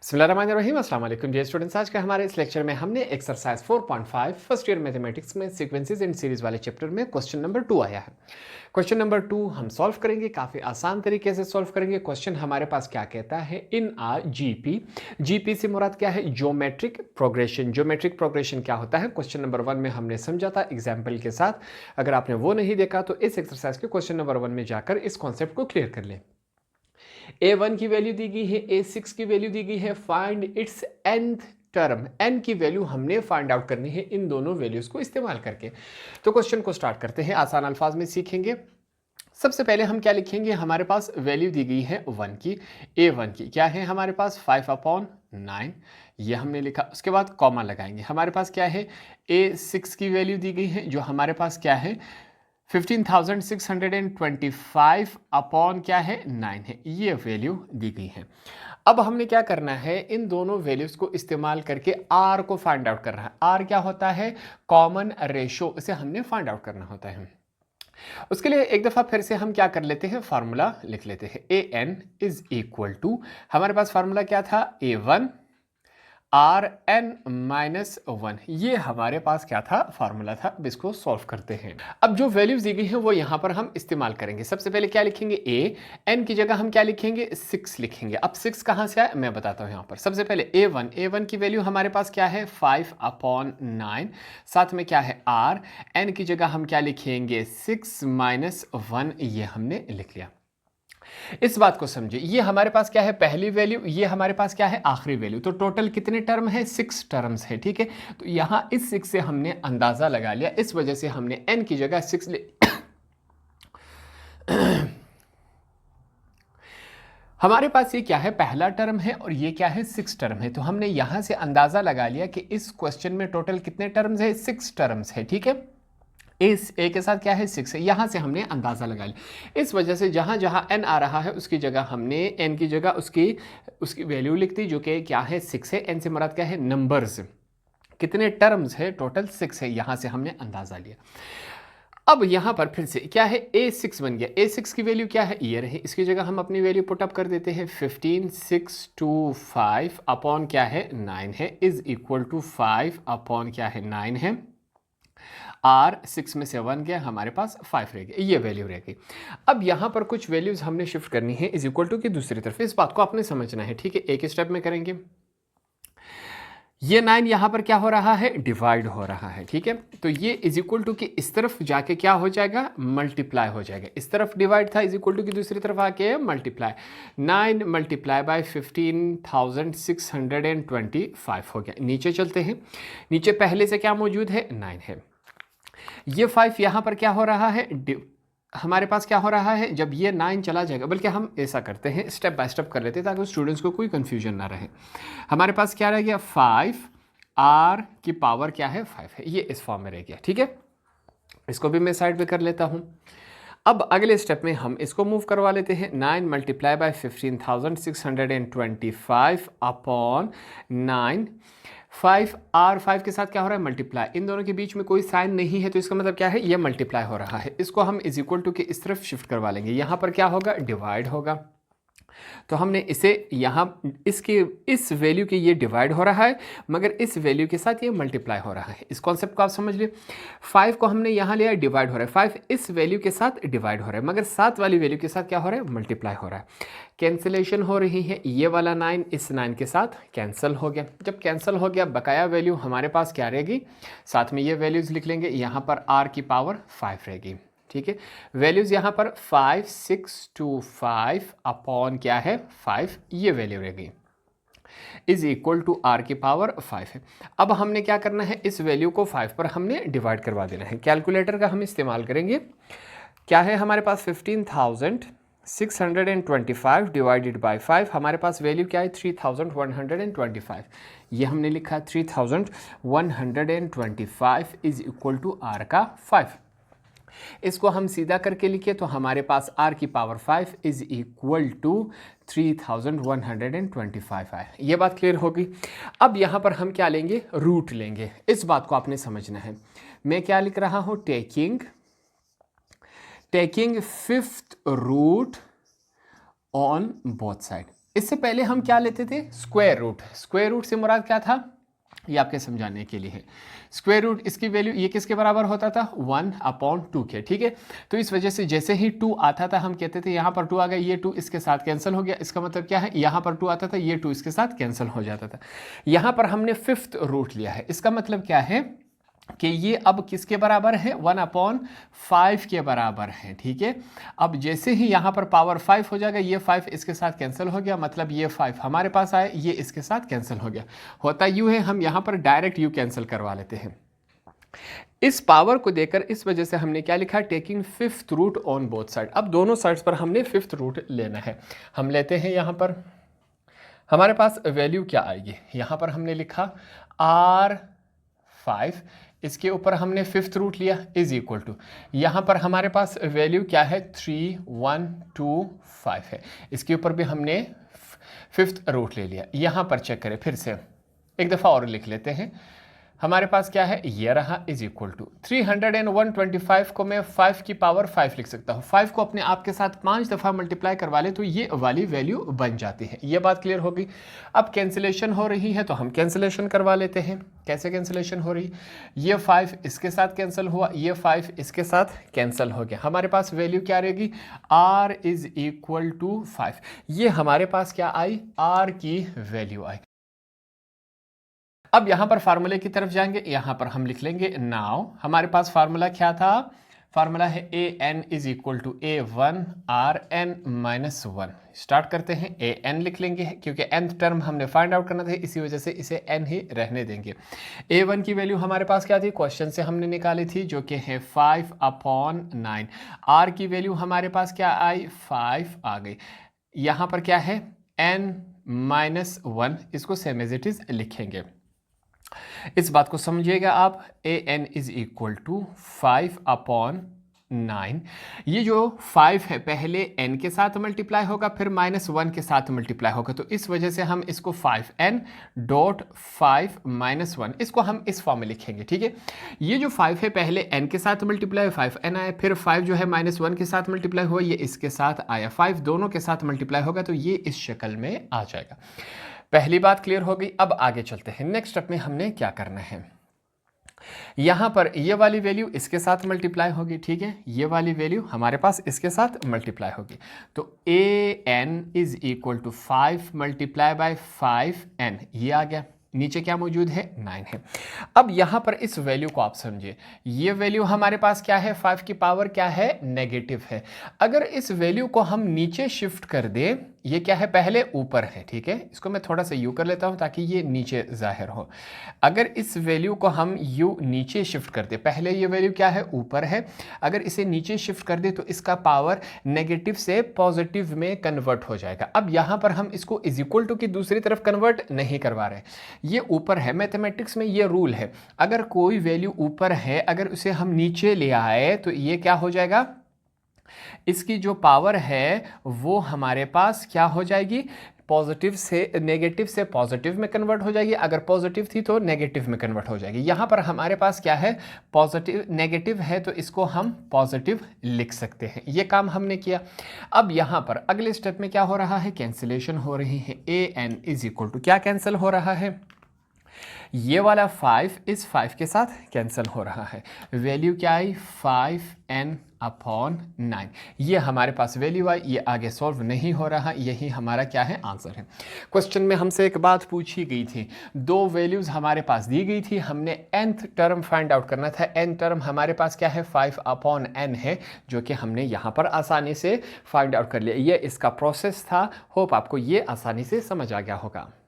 बिस्मिल्लाहिर्रहमानिर्रहीम अस्सलाम वालेकुम डियर स्टूडेंट्स। आज के हमारे इस लेक्चर में हमने एक्सरसाइज 4.5 फर्स्ट ईयर मैथमेटिक्स में सीक्वेंसेस एंड सीरीज वाले चैप्टर में क्वेश्चन नंबर 2 आया है। क्वेश्चन नंबर 2 हम सॉल्व करेंगे, काफ़ी आसान तरीके से सॉल्व करेंगे। क्वेश्चन हमारे पास क्या कहता है, इन आ जीपी, जीपी से मुराद क्या है, ज्योमेट्रिक प्रोग्रेशन। ज्योमेट्रिक प्रोग्रेशन क्या होता है, क्वेश्चन नंबर 1 में हमने समझा था एग्जाम्पल के साथ। अगर आपने वो नहीं देखा तो इस एक्सरसाइज के क्वेश्चन नंबर 1 में जाकर इस कॉन्सेप्ट को क्लियर कर लें। a1 की वैल्यू दी गई है, a6 की वैल्यू दी गई है, find its nth term. n की वैल्यू हमने फाइंड आउट करनी है इन दोनों वैल्यूज को इस्तेमाल करके। तो क्वेश्चन को स्टार्ट करते हैं, आसान अल्फाज में सीखेंगे। सबसे पहले हम क्या लिखेंगे, हमारे पास वैल्यू दी गई है 1 की, a1 की क्या है हमारे पास 5/9, ये हमने लिखा। उसके बाद कॉमा लगाएंगे, हमारे पास क्या है a6 की वैल्यू दी गई है जो हमारे पास क्या है 15,625 अपॉन क्या है 9 है, ये वैल्यू दी गई है। अब हमने क्या करना है, इन दोनों वैल्यूज को इस्तेमाल करके आर को फाइंड आउट करना है। आर क्या होता है, कॉमन रेशो, इसे हमने फाइंड आउट करना होता है। उसके लिए एक दफा फिर से हम क्या कर लेते हैं, फार्मूला लिख लेते हैं। A N is equal to, हमारे पास फार्मूला क्या था, a1 Rn-1, ये हमारे पास क्या था, फार्मूला था। अब इसको सॉल्व करते हैं। अब जो वैल्यूज दी गई हैं वो यहां पर हम इस्तेमाल करेंगे। सबसे पहले क्या लिखेंगे, n की जगह हम क्या लिखेंगे 6 लिखेंगे। अब 6 कहां से आया मैं बताता हूं। यहां पर सबसे पहले a1 की वैल्यू हमारे पास क्या है 5/9, साथ में क्या है r, n की जगह हम क्या लिखेंगे 6 - 1, ये हमने लिख लिया। इस बात को समझिए, ये हमारे पास क्या है पहली वैल्यू, ये हमारे पास क्या है आखिरी वैल्यू। तो टोटल कितने टर्म है, 6 टर्म्स है, ठीक है। तो यहां इस 6 से हमने अंदाजा लगा लिया, इस वजह से हमने n की जगह 6 ले हमारे पास ये क्या है पहला टर्म है और ये क्या है 6 टर्म है। तो हमने यहां से अंदाजा लगा लिया कि इस क्वेश्चन में टोटल कितने टर्म्स है, 6 टर्म्स है, ठीक है। इस ए के साथ क्या है 6 है, यहां से हमने अंदाजा लगा लिया। इस वजह से जहां जहां n आ रहा है उसकी जगह हमने n की जगह उसकी वैल्यू लिख दी, जो कि क्या है 6 है। n से मुराद क्या है, नंबर्स, कितने टर्म्स है टोटल 6 है, यहां से हमने अंदाजा लिया। अब यहां पर फिर से क्या है a6 बन गया। a6 की वैल्यू क्या है, ये रही, इसकी जगह हम अपनी वैल्यू पुटअप कर देते हैं 15,625 अपॉन क्या है 9 है, इज इक्वल टू 5 अपॉन क्या है 9 है। आर 6 में से 1 गया, हमारे पास 5 रह गया, ये वैल्यू रह गई। अब यहां पर कुछ वैल्यूज हमने शिफ्ट करनी है इज इक्वल टू की दूसरी तरफ। इस बात को आपने समझना है, ठीक है। एक स्टेप में करेंगे। ये 9 यहां पर क्या हो रहा है, डिवाइड हो रहा है, ठीक है। तो ये इज इक्वल टू की इस तरफ जाके क्या हो जाएगा, मल्टीप्लाई हो जाएगा। इस तरफ डिवाइड था, इज इक्वल टू की दूसरी तरफ आके मल्टीप्लाई। 9 मल्टीप्लाई बाय 15,625 हो गया। नीचे चलते हैं, नीचे पहले से क्या मौजूद है 9 है। ये 5 यहां पर क्या हो रहा है, हमारे पास क्या हो रहा है, जब ये 9 चला जाएगा, बल्कि हम ऐसा करते हैं स्टेप बाय स्टेप कर लेते हैं ताकि स्टूडेंट्स को कोई कंफ्यूजन ना रहे। हमारे पास क्या रह गया 5 r की पावर क्या है 5 है, ये इस फॉर्म में रह गया, ठीक है। इसको भी मैं साइड पे कर लेता हूं। अब अगले स्टेप में हम इसको मूव करवा लेते हैं। 9 मल्टीप्लाई बाय 15,625 अपॉन 9, 5 के साथ क्या हो रहा है मल्टीप्लाई, इन दोनों के बीच में कोई साइन नहीं है तो इसका मतलब क्या है, ये मल्टीप्लाई हो रहा है। इसको हम इज इक्वल टू के इस तरफ शिफ्ट करवा लेंगे, यहां पर क्या होगा डिवाइड होगा। तो हमने इसे यहाँ इसके इस वैल्यू के ये डिवाइड हो रहा है, मगर इस वैल्यू के साथ ये मल्टीप्लाई हो रहा है। इस कॉन्सेप्ट को आप समझ लिए। 5 को हमने यहाँ लिया डिवाइड हो रहा है, 5 इस वैल्यू के साथ डिवाइड हो रहा है, मगर 7 वाली वैल्यू के साथ क्या हो रहा है, मल्टीप्लाई हो रहा है। कैंसिलेशन हो रही है, ये वाला 9 इस 9 के साथ कैंसिल हो गया। जब कैंसिल हो गया बकाया वैल्यू हमारे पास क्या रहेगी, साथ में ये वैल्यूज़ लिख लेंगे, यहाँ पर r की पावर 5 रहेगी, ठीक है। वैल्यूज यहां पर 5,625 अपॉन क्या है 5, ये वैल्यू रहेगी, इज इक्वल टू r की पावर 5 है। अब हमने क्या करना है, इस वैल्यू को 5 पर हमने डिवाइड करवा देना है। कैलकुलेटर का हम इस्तेमाल करेंगे। क्या है हमारे पास 15,625 डिवाइडेड बाय 5, हमारे पास वैल्यू क्या है 3,125, ये हमने लिखा 3,125 इज इक्वल टू r का 5। इसको हम सीधा करके लिखे तो हमारे पास r की पावर 5 इज इक्वल टू 3,125 आए। ये बात क्लियर होगी। अब यहाँ पर हम क्या लेंगे, रूट लेंगे। इस बात को आपने समझना है। मैं क्या लिख रहा हूँ, taking 5th root on both side. इससे पहले हम क्या लेते थे, स्क्वायर रूट। स्क्वायर रूट से मुराद क्या था, ये आपके समझाने के लिए है। स्क्वायर रूट इसकी वैल्यू ये किसके बराबर होता था, 1/2 के, ठीक है। तो इस वजह से जैसे ही 2 आता था हम कहते थे यहाँ पर 2 आ गया, ये 2 इसके साथ कैंसिल हो गया। इसका मतलब क्या है, यहाँ पर 2 आता था, ये 2 इसके साथ कैंसिल हो जाता था। यहाँ पर हमने 5th रूट लिया है, इसका मतलब क्या है कि ये अब किसके बराबर है, 1/5 के बराबर है, ठीक है। अब जैसे ही यहाँ पर पावर 5 हो जाएगा, ये 5 इसके साथ कैंसिल हो गया, मतलब ये 5 हमारे पास आए, ये इसके साथ कैंसिल हो गया। होता यूँ है, हम यहाँ पर डायरेक्ट यू कैंसिल करवा लेते हैं। इस पावर को देकर इस वजह से हमने क्या लिखा, taking 5th root on both side. अब दोनों साइड्स पर हमने 5th रूट लेना है। हम लेते हैं, यहाँ पर हमारे पास वैल्यू क्या आएगी, यहाँ पर हमने लिखा R5, इसके ऊपर हमने 5th रूट लिया इज इक्वल टू, यहाँ पर हमारे पास वैल्यू क्या है, 3125 है। इसके ऊपर भी हमने 5th रूट ले लिया। यहाँ पर चेक करें, फिर से एक दफ़ा और लिख लेते हैं। हमारे पास क्या है, ये रहा, इज इक्वल टू 325 को मैं 5 की पावर 5 लिख सकता हूँ। 5 को अपने आप के साथ 5 दफ़ा मल्टीप्लाई करवा ले तो ये वाली वैल्यू बन जाती है। ये बात क्लियर हो गई। अब कैंसिलेशन हो रही है तो हम कैंसिलेशन करवा लेते हैं। कैसे कैंसिलेशन हो रही, ये 5 इसके साथ कैंसिल हुआ, ये 5 इसके साथ कैंसिल हो गया। हमारे पास वैल्यू क्या रहेगी, R इज इक्वल टू 5। ये हमारे पास क्या आई, R की वैल्यू आई। अब यहाँ पर फार्मूले की तरफ जाएंगे, यहाँ पर हम लिख लेंगे नाउ। हमारे पास फार्मूला क्या था, फार्मूला है an is equal to a1 rn minus 1। Start करते हैं, an लिख लेंगे क्योंकि nth टर्म हमने फाइंड आउट करना था, इसी वजह से इसे n ही रहने देंगे। a1 की वैल्यू हमारे पास क्या थी, क्वेश्चन से हमने निकाली थी, जो कि है 5/9। r की वैल्यू हमारे पास क्या आई, 5 आ गई। यहाँ पर क्या है, n माइनस 1, इसको सेम एज इट इज लिखेंगे। इस बात को समझिएगा आप, an इज इक्वल टू 5/9। ये जो 5 है पहले n के साथ मल्टीप्लाई होगा, फिर -1 के साथ मल्टीप्लाई होगा, तो इस वजह से हम इसको 5n.5 - 1 इसको हम इस फॉर्म में लिखेंगे, ठीक है। ये जो 5 है पहले n के साथ मल्टीप्लाई 5n आया, फिर 5 जो है -1 के साथ मल्टीप्लाई हुआ, ये इसके साथ आया, 5 दोनों के साथ मल्टीप्लाई होगा तो ये इस शक्ल में आ जाएगा। पहली बात क्लियर हो गई। अब आगे चलते हैं, नेक्स्ट स्टेप में हमने क्या करना है। यहां पर ये वाली वैल्यू इसके साथ मल्टीप्लाई होगी, ठीक है। ये वाली वैल्यू हमारे पास इसके साथ मल्टीप्लाई होगी, तो an is equal to 5 multiply by 5n, ये आ गया। नीचे क्या मौजूद है, 9 है। अब यहाँ पर इस वैल्यू को आप समझिए, ये वैल्यू हमारे पास क्या है, 5 की पावर क्या है, नेगेटिव है। अगर इस वैल्यू को हम नीचे शिफ्ट कर दें, ये क्या है, पहले ऊपर है, ठीक है। इसको मैं थोड़ा सा यू कर लेता हूँ ताकि ये नीचे जाहिर हो। अगर इस वैल्यू को हम यू नीचे शिफ्ट कर दें, पहले ये वैल्यू क्या है, ऊपर है, अगर इसे नीचे शिफ्ट कर दे तो इसका पावर नेगेटिव से पॉजिटिव में कन्वर्ट हो जाएगा। अब यहाँ पर हम इसको इज इक्वल टू की दूसरी तरफ कन्वर्ट नहीं करवा रहे, ये ऊपर है। मैथमेटिक्स में ये रूल है, अगर कोई वैल्यू ऊपर है, अगर उसे हम नीचे ले आए तो ये क्या हो जाएगा, इसकी जो पावर है वो हमारे पास क्या हो जाएगी, पॉजिटिव से नेगेटिव से पॉजिटिव में कन्वर्ट हो जाएगी। अगर पॉजिटिव थी तो नेगेटिव में कन्वर्ट हो जाएगी। यहाँ पर हमारे पास क्या है, पॉजिटिव नेगेटिव है तो इसको हम पॉजिटिव लिख सकते हैं। ये काम हमने किया। अब यहाँ पर अगले स्टेप में क्या हो रहा है, कैंसिलेशन हो रही है। an इज इक्वल टू क्या कैंसिल हो रहा है, ये वाला 5 इस 5 के साथ कैंसिल हो रहा है। वैल्यू क्या आई, 5n/9। ये हमारे पास वैल्यू आई, ये आगे सॉल्व नहीं हो रहा, यही हमारा क्या है, आंसर है। क्वेश्चन में हमसे एक बात पूछी गई थी, दो वैल्यूज़ हमारे पास दी गई थी, हमने nth टर्म फाइंड आउट करना था। n टर्म हमारे पास क्या है, 5/n है, जो कि हमने यहाँ पर आसानी से फाइंड आउट कर लिया। ये इसका प्रोसेस था। होप आपको ये आसानी से समझ आ गया होगा।